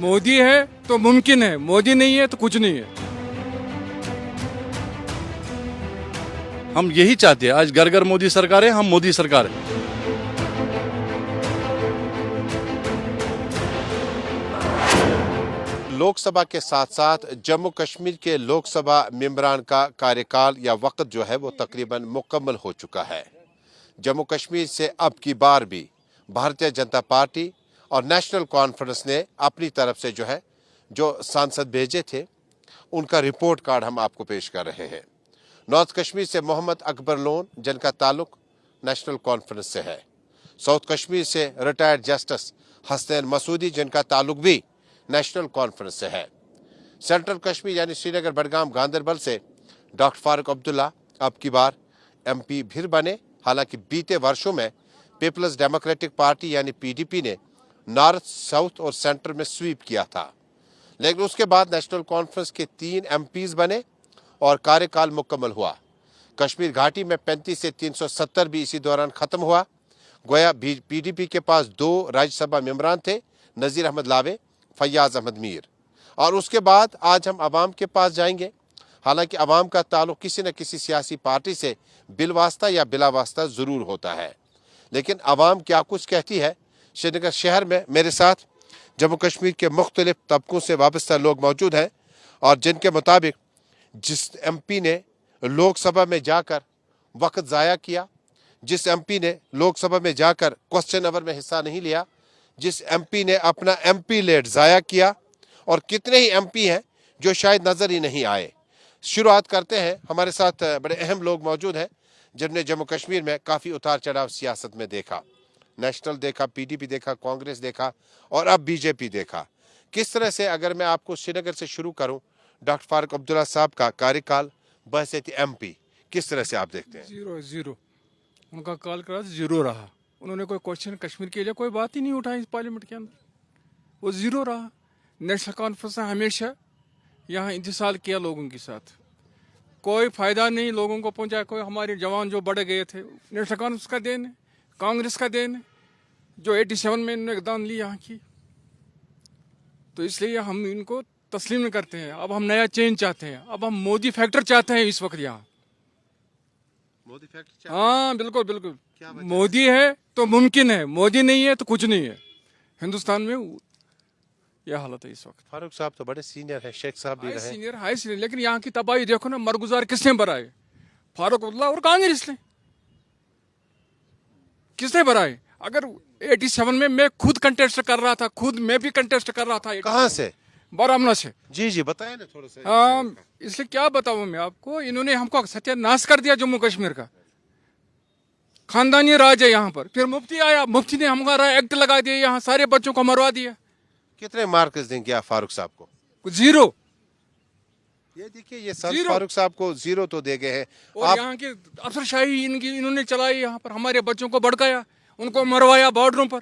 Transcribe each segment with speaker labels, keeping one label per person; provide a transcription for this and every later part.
Speaker 1: मोदी है तो मुमकिन है, मोदी नहीं है तो कुछ नहीं है।
Speaker 2: हम यही चाहते हैं, आज घर घर मोदी सरकार है, हम मोदी सरकार है।
Speaker 3: लोकसभा के साथ साथ जम्मू कश्मीर के लोकसभा मेंबरान का कार्यकाल या वक्त जो है वो तकरीबन मुकम्मल हो चुका है। जम्मू कश्मीर से अब की बार भी भारतीय जनता पार्टी और नेशनल कॉन्फ्रेंस ने अपनी तरफ से जो सांसद भेजे थे उनका रिपोर्ट कार्ड हम आपको पेश कर रहे हैं। नॉर्थ कश्मीर से मोहम्मद अकबर लोन जिनका ताल्लुक नेशनल कॉन्फ्रेंस से है। साउथ कश्मीर से रिटायर्ड जस्टिस हसनैन मसूदी जिनका ताल्लुक भी नेशनल कॉन्फ्रेंस से है। सेंट्रल कश्मीर यानी श्रीनगर, बडगाम, गांदरबल से डॉक्टर फारूक अब्दुल्ला अब की बार एमपी फिर बने। हालांकि बीते वर्षों में पीपल्स डेमोक्रेटिक पार्टी यानी पीडीपी ने नॉर्थ, साउथ और सेंटर में स्वीप किया था, लेकिन उसके बाद नेशनल कॉन्फ्रेंस के 3 एमपीज बने और कार्यकाल मुकम्मल हुआ। कश्मीर घाटी में 35 से 370 भी इसी दौरान खत्म हुआ। गोया पीडीपी के पास 2 राज्यसभा मेंबरान थे, नज़ीर अहमद लावे, फैयाज अहमद मीर। और उसके बाद आज हम अवाम के पास जाएंगे। हालांकि अवाम का ताल्लुक किसी न किसी सियासी पार्टी से बिलवास्ता या बिलावास्ता ज़रूर होता है, लेकिन अवाम क्या कुछ कहती है। श्रीनगर शहर में मेरे साथ जम्मू कश्मीर के मुख्तलिफ तबकों से वाबस्ता लोग मौजूद हैं और जिनके मुताबिक जिस एमपी ने लोकसभा में जाकर वक्त ज़ाया किया, जिस एमपी ने लोकसभा में जाकर क्वेश्चन आवर में हिस्सा नहीं लिया, जिस एमपी ने अपना एमपी लेट ज़ाया किया, और कितने ही एमपी हैं जो शायद नज़र ही नहीं आए। शुरुआत करते हैं। हमारे साथ बड़े अहम लोग मौजूद हैं जिन्होंने जम्मू कश्मीर में काफ़ी उतार चढ़ाव सियासत में देखा। नेशनल देखा, पीडीपी देखा, कांग्रेस देखा और अब बीजेपी देखा। किस तरह से, अगर मैं आपको श्रीनगर से शुरू करूं, डॉक्टर फारूक अब्दुल्ला साहब का कार्यकाल बहैसियत एमपी किस तरह से आप देखते हैं?
Speaker 1: जीरो उनका काल का जीरो रहा। उन्होंने कोई क्वेश्चन कश्मीर के लिए कोई बात ही नहीं उठाई इस पार्लियामेंट के अंदर, वो जीरो रहा। नेशनल कॉन्फ्रेंस ने हमेशा यहाँ इंतसाल किया लोगों के साथ, कोई फ़ायदा नहीं लोगों को पहुँचा। कोई हमारे जवान जो बढ़ गए थे, नेशनल कॉन्फ्रेंस का देन है, कांग्रेस का देन है, जो 87 में इन्होंने दान ली यहाँ की। तो इसलिए हम इनको तस्लीम नहीं करते हैं। अब हम नया चेंज चाहते हैं, अब हम मोदी फैक्टर चाहते हैं इस वक्त यहाँ।
Speaker 3: मोदी फैक्टर?
Speaker 1: हाँ बिल्कुल बिल्कुल। मोदी है तो मुमकिन है, मोदी नहीं है तो कुछ नहीं है। हिंदुस्तान में यह हालत है इस वक्त।
Speaker 3: फारूक साहब तो बड़े सीनियर हैं, शेख साहब भी रहे।
Speaker 1: सीनियर हाई सीनियर, लेकिन यहाँ की तबाही देखो ना, मरगुजार किसने बनाए? फारूक अब्दुल्ला और कांग्रेस ने। किसने बनाए? अगर 87 में मैं खुद कंटेस्ट कर रहा था, खुद मैं भी कंटेस्ट कर रहा था।
Speaker 3: कहाँ से?
Speaker 1: बारामूला से।
Speaker 3: जी बताएं ना थोड़ा सा।
Speaker 1: हाँ, इसलिए क्या बताऊं मैं आपको, इन्होंने हमको सत्यानाश कर दिया जम्मू कश्मीर का। खानदानी राज है यहाँ पर। फिर मुफ्ती आया, मुफ्ती ने हमारा एक्ट लगा दिया, यहाँ सारे बच्चों को मरवा दिया।
Speaker 3: कितने मार्क्स देंगे आप फारूक साहब को?
Speaker 1: जीरो।
Speaker 3: ये देखिए, ये सर फारूक साहब को जीरो तो दे गए हैं।
Speaker 1: और यहाँ की अफसरशाही इन्होंने चलाई यहाँ पर, हमारे बच्चों को भड़काया, उनको मरवाया बॉर्डरों पर,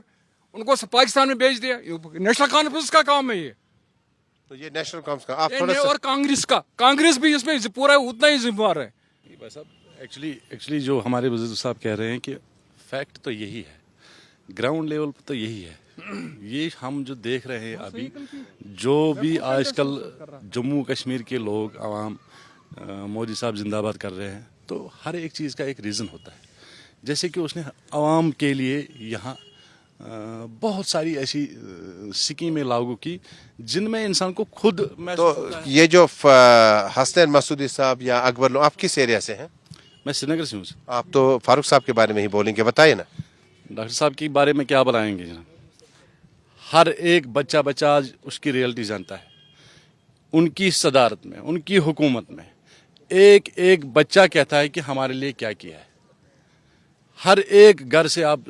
Speaker 1: उनको पाकिस्तान में भेज दिया। नेशनल कॉन्फ्रेंस का काम है ये।
Speaker 3: तो ये नेशनल कॉन्फ्रेंस का आप थोड़ा सा।
Speaker 1: और कांग्रेस भी इसमें पूरा उतना ही जिम्मेवार है।
Speaker 2: एक्चुअली जो हमारे बुजुर्ग साहब कह रहे हैं कि फैक्ट तो यही है, ग्राउंड लेवल पर तो यही है। ये हम जो देख रहे हैं अभी, जो भी आजकल जम्मू कश्मीर के लोग आवाम मोदी साहब जिंदाबाद कर रहे हैं, तो हर एक चीज़ का एक रीज़न होता है। जैसे कि उसने आवाम के लिए यहाँ बहुत सारी ऐसी स्कीमें लागू की जिनमें इंसान को खुद
Speaker 3: तो ये जो हसनैन मसूदी साहब या अकबर लोग, आप किस एरिया से हैं?
Speaker 2: मैं श्रीनगर से हूँ।
Speaker 3: आप तो फारूक साहब के बारे में ही बोलेंगे, बताइए ना।
Speaker 2: डॉक्टर साहब के बारे में क्या बताएंगे जनाब? हर एक बच्चा आज उसकी रियलिटी जानता है। उनकी सदारत में, उनकी हुकूमत में एक एक बच्चा कहता है कि हमारे लिए क्या किया है। हर एक घर से, आप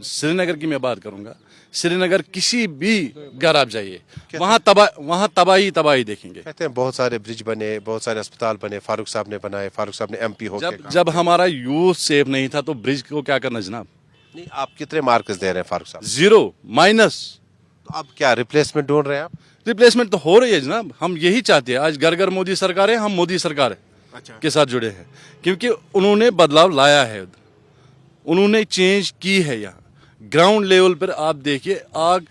Speaker 2: श्रीनगर की मैं बात करूंगा, श्रीनगर किसी भी घर आप जाइए, वहाँ तबाही देखेंगे।
Speaker 3: कहते हैं बहुत सारे ब्रिज बने, बहुत सारे अस्पताल बने, फारूक साहब ने बनाए, फारूक साहब ने एमपी हो गए।
Speaker 2: जब हमारा यूथ सेफ नहीं था तो ब्रिज को क्या करना जनाब?
Speaker 3: नहीं, आप कितने मार्क्स दे रहे हैं फारूक साहब?
Speaker 2: Zero minus.
Speaker 3: तो अब क्या रिप्लेसमेंट ढूंढ रहे हैं आप?
Speaker 2: रिप्लेसमेंट तो हो रही है जनाब। हम यही चाहते हैं, आज घर घर मोदी सरकार है, हम मोदी सरकार के साथ जुड़े हैं, क्योंकि उन्होंने बदलाव लाया है, उन्होंने चेंज की है। यहाँ ग्राउंड लेवल पर आप देखिए, आग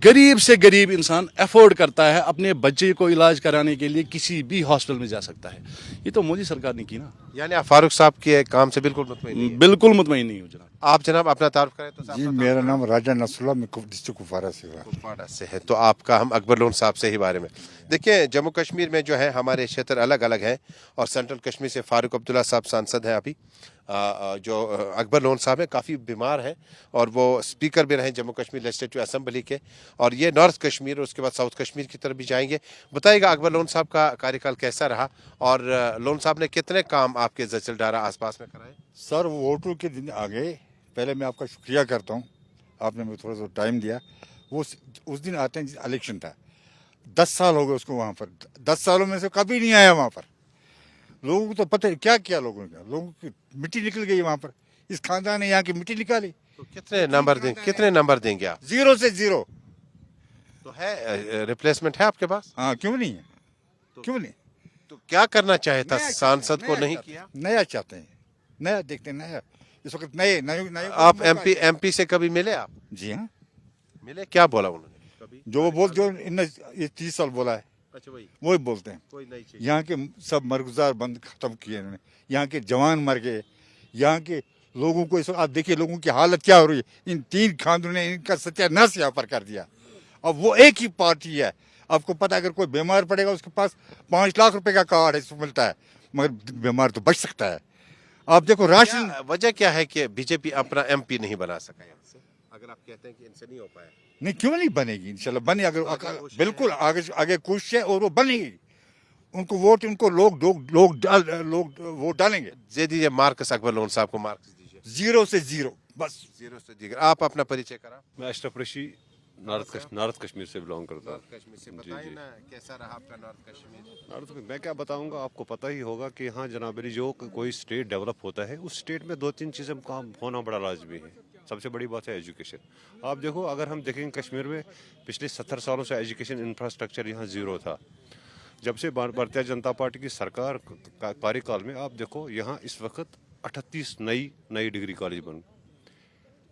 Speaker 2: गरीब से गरीब इंसान अफोर्ड करता है अपने बच्चे को इलाज कराने के लिए किसी भी हॉस्पिटल में जा सकता है। ये तो मोदी सरकार ने की ना।
Speaker 3: यानी आप फारूक साहब के काम से बिल्कुल मुतमईन नहीं हैं।
Speaker 2: बिल्कुल मुतमईन नहीं हूँ जनाब।
Speaker 3: आप जनाब अपना तारुफ करें तो
Speaker 4: जी मेरा नाम राजा नसरुल्लाह, मैं डिस्ट्रिक्ट कुपवारा से हुआ।
Speaker 3: कुपवाड़ा से है। तो आपका हम अकबर लोन साहब से ही बारे में देखिए, जम्मू कश्मीर में जो है हमारे क्षेत्र अलग अलग हैं और सेंट्रल कश्मीर से फारूक अब्दुल्ला साहब सांसद हैं अभी। जो अकबर लोन साहब हैं काफ़ी बीमार हैं और वो स्पीकर भी रहे जम्मू कश्मीर लेजिस्लेटिव असेंबली के, और ये नॉर्थ कश्मीर और उसके बाद साउथ कश्मीर की तरफ भी जाएंगे। बताइएगा अकबर लोन साहब का कार्यकाल कैसा रहा और लोन साहब ने कितने काम आपके जचलडारा आसपास में कराए?
Speaker 4: सर वोटों के दिन आ गए, पहले मैं आपका शुक्रिया करता हूँ, आपने मुझे थोड़ा सा टाइम दिया। वो उस दिन आते हैं इलेक्शन था, 10 साल हो गए उसको वहाँ पर, 10 सालों में से कभी नहीं आया वहाँ पर। लोगों को तो पता है क्या किया लोगों ने, लोगों की मिट्टी निकल गई वहाँ पर, इस खानदान ने यहाँ की मिट्टी निकाली।
Speaker 3: तो कितने नंबर देंगे आप?
Speaker 4: 0 से 0।
Speaker 3: तो है रिप्लेसमेंट है आपके पास?
Speaker 4: हाँ क्यों नहीं है, क्यों नहीं।
Speaker 3: तो क्या करना चाहे था सांसद को नहीं किया?
Speaker 4: नया चाहते हैं, नया देखते हैं, नया इस वक्त नए नए नए।
Speaker 3: आप एमपी से कभी मिले आप?
Speaker 4: जी हाँ
Speaker 3: मिले, क्या बोला उन्होंने? कभी
Speaker 4: जो वो बोल, जो इनने ये 30 साल बोला है
Speaker 3: अच्छा
Speaker 4: वही बोलते हैं।
Speaker 3: कोई नई चीज?
Speaker 4: यहाँ के सब मरगुजार बंद खत्म किए इन्होंने, यहाँ के जवान मर गए, यहाँ के लोगों को इस आप देखिए लोगों की हालत क्या हो रही है। इन 3 खानों ने इनका सत्यानाश यहाँ पर कर दिया। अब वो एक ही पार्टी है, आपको पता है अगर कोई बीमार पड़ेगा उसके पास 5 लाख रुपए का कार्ड है, मिलता है, मगर बीमार तो बच सकता है। आप देखो राशन,
Speaker 3: वजह क्या है कि बीजेपी अपना एमपी नहीं बना सका यहाँ से? अगर आप कहते हैं कि इनसे नहीं हो पाया,
Speaker 4: नहीं क्यों नहीं बनेगी, इंशाल्लाह बने। अगर बिल्कुल आगे कोशिश है और वो बनेगी। उनको वोट, उनको लोग वोट डालेंगे।
Speaker 3: दे दीजिए मार्क्स अकबर लोन साहब को, मार्क्स दीजिए
Speaker 4: 0 से 0 बस।
Speaker 3: 0 से दीजिए। आप अपना परिचय करा।
Speaker 5: मैं अशरफ रशी नॉर्थ कश्मीर से बिलोंग करता हूँ।
Speaker 3: कश्मीर से बताइए ना कैसा रहा आपका नॉर्थ कश्मीर?
Speaker 5: नॉर्थ में मैं क्या बताऊंगा, आपको पता ही होगा कि यहाँ जनाबरी जो कोई स्टेट डेवलप होता है उस स्टेट में 2-3 चीज़ें काम होना बड़ा लाजमी है। सबसे बड़ी बात है एजुकेशन। आप देखो, अगर हम देखेंगे कश्मीर में पिछले 70 सालों से एजुकेशन इंफ्रास्ट्रक्चर यहाँ 0 था। जब से भारतीय जनता पार्टी की सरकार कार्यकाल में आप देखो यहाँ इस वक्त 38 नई डिग्री कॉलेज बन,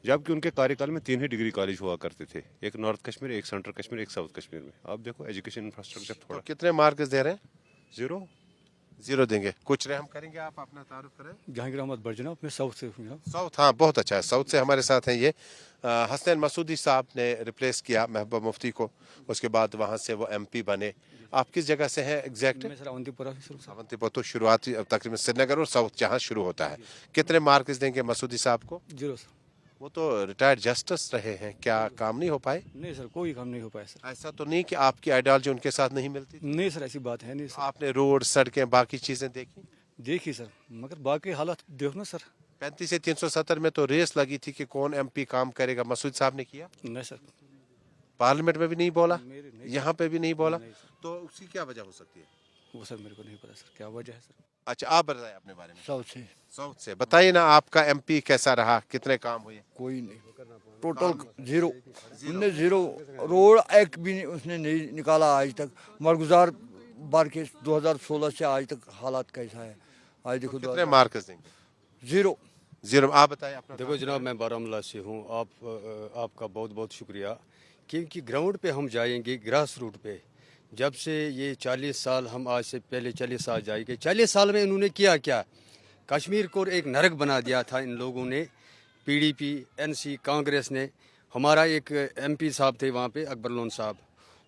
Speaker 5: जबकि उनके कार्यकाल में 3 ही डिग्री कॉलेज हुआ करते थे, एक नॉर्थ कश्मीर, एक सेंट्रल कश्मीर, एक साउथ कश्मीर में। आप देखो एजुकेशन इंफ्रास्ट्रक्चर थोड़ा।
Speaker 3: कितने मार्क्स दे रहे हैं?
Speaker 5: 0
Speaker 3: देंगे। कुछ रहम करेंगे, आप अपना तारुफ करें।
Speaker 6: जहांगीर अहमद बर्जना, मैं साउथ से हूँ।
Speaker 3: साउथ, हाँ बहुत अच्छा है। साउथ से हमारे साथ हैं ये हसन मसूदी साहब ने रिप्लेस किया महबूबा मुफ्ती को, उसके बाद वहाँ से वो एमपी बने। आप किस जगह से हैं एग्जैक्ट?
Speaker 6: मैं सर अवंतीपुरा से शुरू से।
Speaker 3: अवंतीपुरा तो शुरुआती तकरीबन श्रीनगर और साउथ जहाँ शुरू होता है। कितने मार्क्स देंगे मसूदी साहब को?
Speaker 6: 0 से।
Speaker 3: वो तो रिटायर्ड जस्टिस रहे हैं, क्या काम नहीं हो पाए?
Speaker 6: नहीं सर, कोई काम नहीं हो पाया सर।
Speaker 3: ऐसा तो नहीं कि आपकी आइडियोलॉजी उनके साथ नहीं मिलती?
Speaker 6: नहीं सर, ऐसी बात है नहीं सर।
Speaker 3: आपने रोड, सड़कें, बाकी चीजें देखी?
Speaker 6: देखिए सर, मगर बाकी हालात देखो ना सर।
Speaker 3: 35 से 370 में तो रेस लगी थी कि कौन एमपी काम करेगा। मसूद साहब ने किया?
Speaker 6: नहीं सर,
Speaker 3: पार्लियामेंट में भी नहीं बोला,
Speaker 6: मेरे नहीं
Speaker 3: यहाँ पे भी नहीं बोला,
Speaker 6: नहीं सर।
Speaker 3: तो उसकी क्या वजह हो सकती है?
Speaker 6: वो सर मेरे को नहीं पता सर, क्या वजह है सर।
Speaker 3: अच्छा, आप बताइए अपने बारे में।
Speaker 4: साउथ से
Speaker 3: साउथ से बताइए ना, आपका एमपी कैसा रहा, कितने काम हुए?
Speaker 7: कोई नहीं, टोटल 0। उनने 0 रोड एक भी नहीं उसने नहीं निकाला आज तक। मरगुजार बार के 2016 से आज तक हालात कैसा है, आज देखो।
Speaker 3: कितने मार्क्स देंगे?
Speaker 7: 0।
Speaker 3: आप बताइए अपना।
Speaker 8: देखो जनाब, मैं बारामूला से हूँ। आपका बहुत बहुत शुक्रिया, क्योंकि ग्राउंड पे हम जाएंगे, ग्रास रूट पे। जब से ये 40 साल, हम आज से पहले 40 साल जाएंगे, 40 साल में इन्होंने किया क्या? कश्मीर को एक नरक बना दिया था इन लोगों ने। पीडीपी, एनसी, कांग्रेस ने। हमारा एक एमपी साहब थे वहाँ पे, अकबर लोन साहब,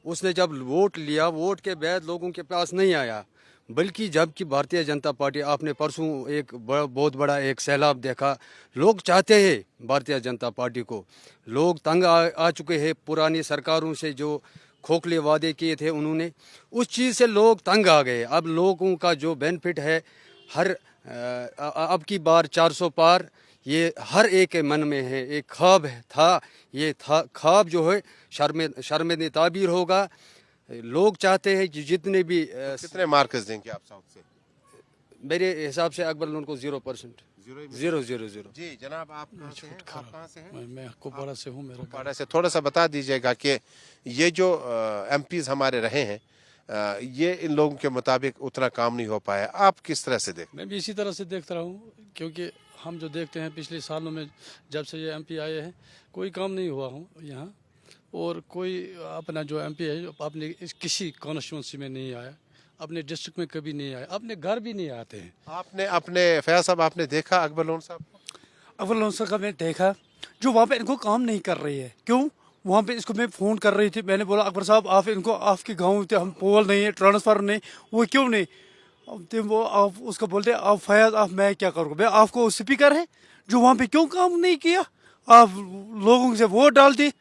Speaker 8: उसने जब वोट लिया, वोट के बाद लोगों के पास नहीं आया, बल्कि जबकि भारतीय जनता पार्टी, आपने परसों एक बहुत बड़ा एक सैलाब देखा। लोग चाहते हैं भारतीय जनता पार्टी को, लोग तंग आ चुके हैं पुरानी सरकारों से, जो खोखले वादे किए थे उन्होंने, उस चीज़ से लोग तंग आ गए। अब लोगों का जो बेनिफिट है, हर अब की बार 400 पार, ये हर एक के मन में है। एक ख्वाब था, ये था ख्वाब जो है शर्म ताबीर होगा। लोग चाहते हैं कि जितने भी
Speaker 3: कितने मार्क्स देंगे आप साउथ से?
Speaker 8: मेरे हिसाब से अकबर लोन को 0%। 0।
Speaker 3: जी जनाब, आप कहाँ से हैं?
Speaker 6: मैं कुपवाड़ा से हूँ। मेरा
Speaker 3: कुपवाड़ा से। थोड़ा सा बता दीजिएगा कि ये जो एमपीज हमारे रहे हैं, ये इन लोगों के मुताबिक उतना काम नहीं हो पाया, आप किस तरह से देखते?
Speaker 6: मैं भी इसी तरह से देखता रहा हूँ, क्योंकि हम जो देखते हैं पिछले सालों में जब से ये एमपी आए हैं, कोई काम नहीं हुआ हूँ यहाँ। और कोई अपना जो MP है अपने किसी कॉन्स्टिट्यूंसी में नहीं आया, अपने डिस्ट्रिक्ट में कभी नहीं आया, अपने घर भी नहीं आते हैं।
Speaker 3: आपने अपने फैयाज साहब आपने देखा अकबर लोन साहब को?
Speaker 6: अव्वल लोन का मैं देखा जो वहाँ पे इनको काम नहीं कर रही है। क्यों? वहाँ पे इसको मैं फ़ोन कर रही थी, मैंने बोला अकबर साहब आप इनको आपके गाँव से हम पोल नहीं है, ट्रांसफार्मर नहीं, वो क्यों नहीं? तो वो आप उसको बोलते आप फैयाज आप मैं क्या करूँगा, मैं आपको स्पीकर है जो वहाँ पे क्यों काम नहीं किया? आप लोगों से वोट डालती,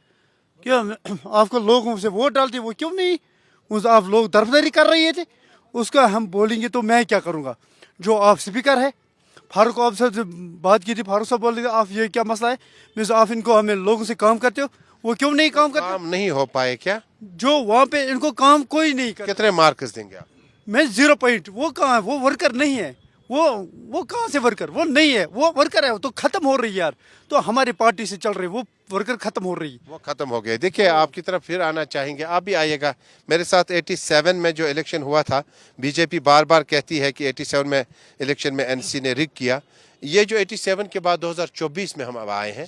Speaker 6: क्या आपको लोगों से वोट डालती, वो क्यों नहीं? उस आप लोग तरफदारी कर रही थे, उसका हम बोलेंगे तो मैं क्या करूँगा? जो आप स्पीकर है, फारूक आपसे बात की थी, फारूक साहब बोल रहे थे आप ये क्या मसला है, मैं आप इनको हमें लोगों से काम करते हो, वो क्यों नहीं काम करते?
Speaker 3: काम नहीं हो पाए क्या?
Speaker 6: जो वहाँ पे इनको काम कोई नहीं कर,
Speaker 3: कितने मार्क्स देंगे आप?
Speaker 6: मैं 0 पॉइंट। वो कहाँ है? वो वर्कर नहीं है, वो कहाँ से वर्कर? वो नहीं है, वो वर्कर है, वो तो खत्म हो रही है यार। तो हमारी पार्टी से चल रही, वो वर्कर खत्म हो रही है।
Speaker 3: वो खत्म हो गए। देखिए आपकी तरफ फिर आना चाहेंगे, आप भी आइएगा मेरे साथ। 87 में जो इलेक्शन हुआ था, बीजेपी बार बार कहती है कि 87 में इलेक्शन में एनसी ने रिग किया। ये जो 87 के बाद 2024 में हम अब आए हैं,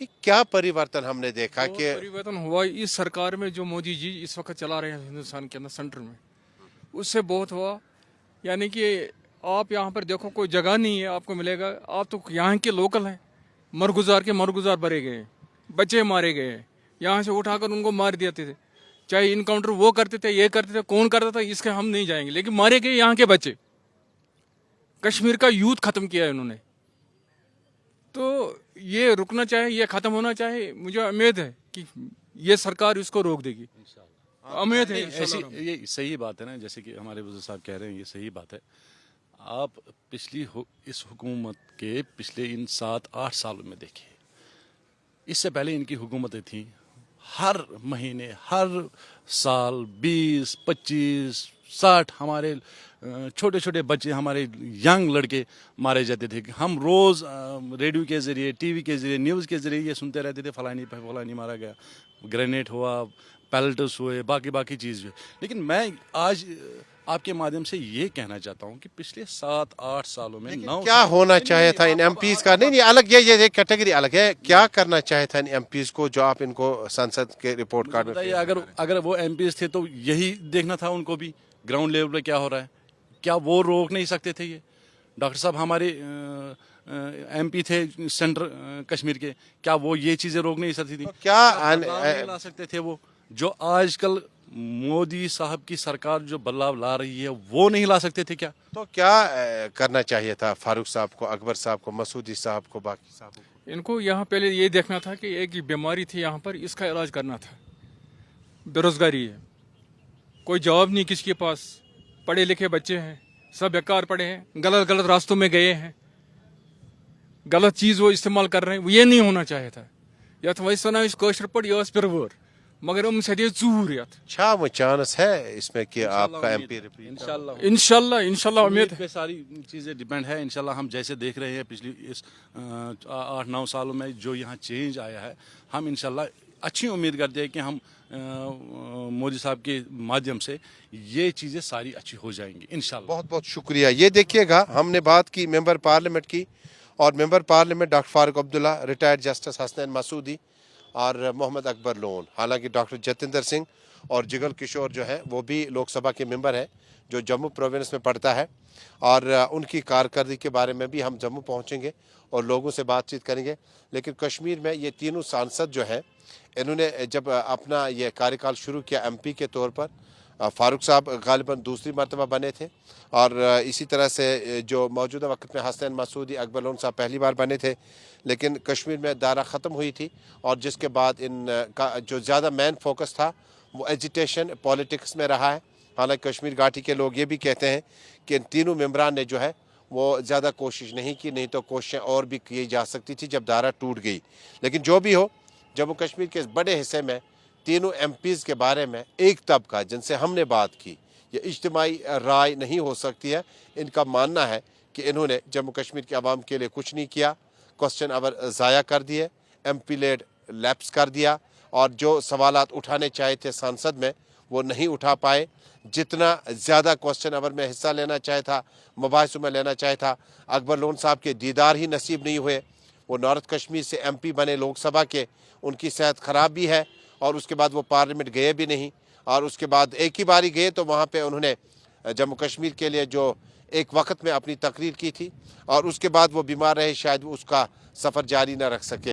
Speaker 3: ये क्या परिवर्तन हमने देखा कि
Speaker 1: परिवर्तन हुआ इस सरकार में जो मोदी जी इस वक्त चला रहे हैं हिंदुस्तान के अंदर सेंटर में, उससे बहुत हुआ। यानी कि आप यहाँ पर देखो कोई जगह नहीं है आपको मिलेगा, आप तो यहाँ के लोकल हैं, मरगुजार भरे गए, बच्चे मारे गए, यहाँ से उठाकर उनको मार देते थे, चाहे इनकाउंटर वो करते थे, ये करते थे, कौन करता था इसके हम नहीं जाएंगे, लेकिन मारे गए यहाँ के बच्चे। कश्मीर का यूथ खत्म किया इन्होंने, तो ये रुकना चाहिए, ये खत्म होना चाहिए। मुझे उम्मीद है कि ये सरकार इसको रोक देगी, उम्मीद है।
Speaker 2: ऐसी ये सही बात है ना, जैसे कि हमारे बुजुर्ग साहब कह रहे हैं, ये सही बात है। आप इस हुकूमत के पिछले इन 7-8 सालों में देखिए, इससे पहले इनकी हुकूमतें थी, हर महीने हर साल 20-25-60 हमारे छोटे छोटे बच्चे, हमारे यंग लड़के मारे जाते थे। हम रोज़ रेडियो के ज़रिए, टीवी के ज़रिए, न्यूज़ के ज़रिए ये सुनते रहते थे, फलानी मारा गया, ग्रेनेड हुआ, पैलेट्स हुए, बाकी चीज़ हुई। लेकिन मैं आज आपके माध्यम से ये कहना चाहता हूँ कि पिछले 7-8 सालों में
Speaker 3: क्या होना चाहिए था इन एमपीज का? नहीं अलग, ये कैटेगरी अलग है। क्या करना चाहिए था इन एमपीज को जो आप इनको संसद के रिपोर्ट कार्ड में?
Speaker 2: बताइए, अगर वो एमपीज थे तो यही देखना था उनको भी, ग्राउंड लेवल पे क्या हो रहा है। क्या वो रोक नहीं सकते थे? ये डॉक्टर साहब हमारे एमपी थे सेंट्रल कश्मीर के, क्या वो ये चीज़ें रोक नहीं सकती थी?
Speaker 3: तो क्या
Speaker 2: नहीं ला सकते थे वो? जो आजकल मोदी साहब की सरकार जो बदलाव ला रही है, वो नहीं ला सकते थे क्या?
Speaker 3: तो क्या करना चाहिए था फारूक साहब को, अकबर साहब को, मसूदी साहब को, बाकी साहब को?
Speaker 1: इनको यहाँ पहले ये देखना था कि एक बीमारी थी यहाँ पर, इसका इलाज करना था। बेरोजगारी है, कोई जवाब नहीं किसी के पास, पढ़े लिखे बच्चे हैं, सब बेकार पड़े हैं, गलत रास्तों में गए हैं, गलत चीज़ वो इस्तेमाल कर रहे हैं। ये नहीं होना चाहिए था। या तो वैसे ना इस कोशर पड़ या फिर वो, मगर हम सदी चूर यात
Speaker 3: अच्छा वो चांस है इसमें कि आपका एमपी रिपीट?
Speaker 1: इंशाल्लाह उम्मीद है।
Speaker 2: पे सारी चीज़ें डिपेंड है। इंशाल्लाह हम जैसे देख रहे हैं पिछली इस 8-9 सालों में जो यहाँ चेंज आया है, हम इंशाल्लाह अच्छी उम्मीद करते हैं कि हम मोदी साहब के माध्यम से ये चीज़ें सारी अच्छी हो जाएंगी इंशाल्लाह।
Speaker 3: बहुत बहुत शुक्रिया। ये देखिएगा, हमने बात की मेंबर पार्लियामेंट की, और member parliament doctor Farooq Abdullah, retired justice Hasnain Masoodi और मोहम्मद अकबर लोन। हालांकि डॉक्टर जतिंदर सिंह और जिगल किशोर जो है वो भी लोकसभा के मेंबर हैं जो जम्मू प्रोविंस में पड़ता है, और उनकी कारकर्दगी के बारे में भी हम जम्मू पहुंचेंगे और लोगों से बातचीत करेंगे। लेकिन कश्मीर में ये तीनों सांसद जो हैं, इन्होंने जब अपना ये कार्यकाल शुरू किया एमपी के तौर पर, फारूक साहब गालिबन दूसरी मरतबा बने थे, और इसी तरह से जो मौजूदा वक्त में हसनैन मसूदी, अकबर लोन साहब पहली बार बने थे। लेकिन कश्मीर में दायरा ख़त्म हुई थी, और जिसके बाद इन का जो ज़्यादा मेन फोकस था वो एजिटेशन पॉलिटिक्स में रहा है। हालांकि कश्मीर घाटी के लोग ये भी कहते हैं कि इन तीनों मेंबरान ने जो है वो ज़्यादा कोशिश नहीं की, नहीं तो कोशिशें और भी की जा सकती थी जब दायरा टूट गई। लेकिन जो भी हो, जम्मू कश्मीर के इस बड़े हिस्से में तीनों एमपीज़ के बारे में एक तबका जिनसे हमने बात की, ये इज्तिमाई राय नहीं हो सकती है। इनका मानना है कि इन्होंने जम्मू कश्मीर के आवाम के लिए कुछ नहीं किया, क्वेश्चन अवर ज़ाया कर दिए, एमपी लेड लैप्स कर दिया, और जो सवालात उठाने चाहे थे संसद में वो नहीं उठा पाए। जितना ज़्यादा क्वेश्चन अवर में हिस्सा लेना चाहे था, मुबाहिसों में लेना चाहे था, अकबर लोन साहब के दीदार ही नसीब नहीं हुए। वो नॉर्थ कश्मीर से एमपी बने लोकसभा के, उनकी सेहत ख़राब भी है اور اس کے بعد وہ پارلیمنٹ گئے بھی نہیں، اور اس کے بعد ایک ہی باری گئے تو وہاں پہ انہوں نے جموں کشمیر کے لیے جو ایک وقت میں اپنی تقریر کی تھی، اور اس کے بعد وہ بیمار رہے، شاید وہ اس کا سفر جاری نہ رکھ سکے۔